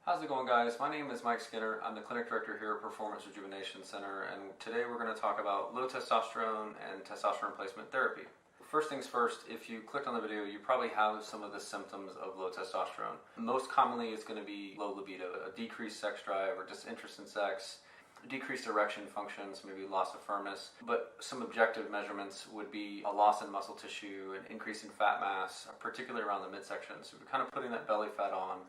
How's it going, guys? My name is Mike Skinner. I'm the clinic director here at Performance Rejuvenation Center, and today we're going to talk about low testosterone and testosterone replacement therapy. First things first, if you clicked on the video, you probably have some of the symptoms of low testosterone. Most commonly, it's going to be low libido, a decreased sex drive or disinterest in sex, decreased erection functions, maybe loss of firmness, but some objective measurements would be a loss in muscle tissue, an increase in fat mass, particularly around the midsection. So we're kind of putting that belly fat on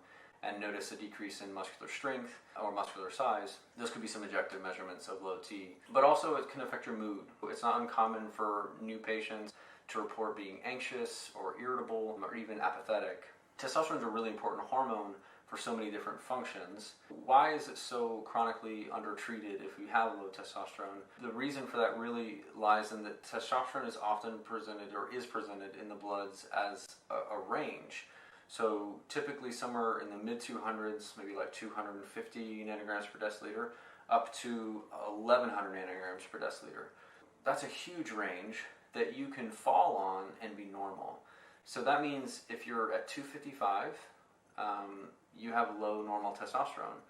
and notice a decrease in muscular strength or muscular size. Those could be some objective measurements of low T. But also it can affect your mood. It's not uncommon for new patients to report being anxious or irritable or even apathetic. Testosterone is a really important hormone for so many different functions. Why is it so chronically undertreated if we have low testosterone? The reason for that really lies in that testosterone is often presented or is presented in the bloods as a range. So typically somewhere in the mid 200s, maybe like 250 nanograms per deciliter, up to 1100 nanograms per deciliter. That's a huge range that you can fall on and be normal. So that means if you're at 255, you have low normal testosterone.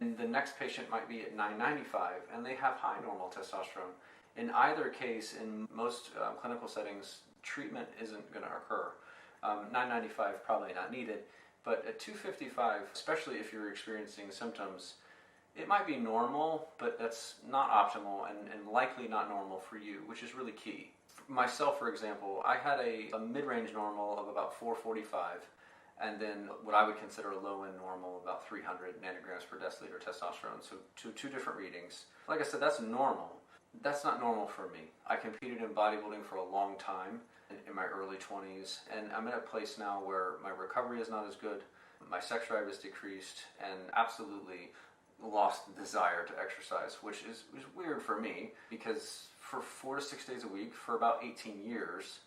And the next patient might be at 995 and they have high normal testosterone. In either case, in most clinical settings, treatment isn't going to occur. 995 probably not needed, but at 255, especially if you're experiencing symptoms, it might be normal, but that's not optimal and likely not normal for you, which is really key. Myself, for example, I had a mid-range normal of about 445, and then what I would consider a low-end normal, about 300 nanograms per deciliter testosterone, so two different readings. Like I said, that's normal. That's not normal for me. I competed in bodybuilding for a long time in my early 20s, and I'm in a place now where my recovery is not as good, my sex drive is decreased, and absolutely lost the desire to exercise, which is weird for me because for 4 to 6 days a week for about 18 years,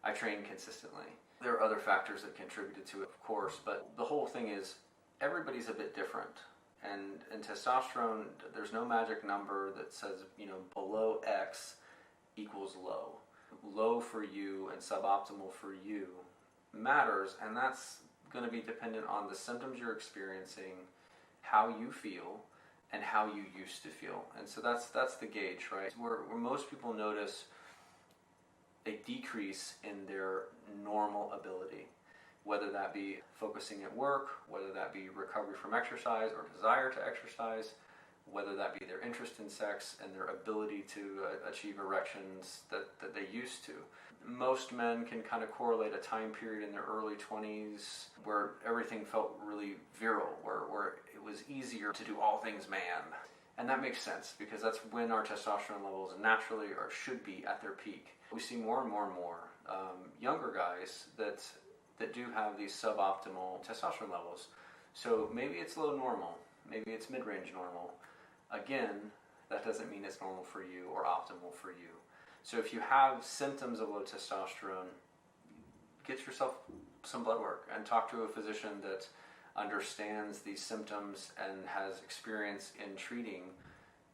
I trained consistently. There are other factors that contributed to it, of course, but the whole thing is everybody's a bit different. And in testosterone, there's no magic number that says, below X equals low. Low for you and suboptimal for you matters, and that's going to be dependent on the symptoms you're experiencing, how you feel, and how you used to feel. And so that's the gauge, right? Where most people notice a decrease in their normal ability, whether that be focusing at work, whether that be recovery from exercise or desire to exercise, whether that be their interest in sex and their ability to achieve erections that they used to. Most men can kind of correlate a time period in their early 20s where everything felt really virile, where it was easier to do all things man. And that makes sense because that's when our testosterone levels naturally or should be at their peak. We see more and more younger guys that do have these suboptimal testosterone levels. So maybe it's low normal, maybe it's mid-range normal. Again, that doesn't mean it's normal for you or optimal for you. So if you have symptoms of low testosterone, get yourself some blood work and talk to a physician that understands these symptoms and has experience in treating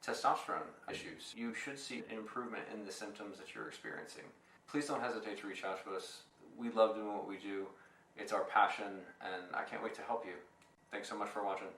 testosterone issues. You should see an improvement in the symptoms that you're experiencing. Please don't hesitate to reach out to us. We love doing what we do. It's our passion, and I can't wait to help you. Thanks so much for watching.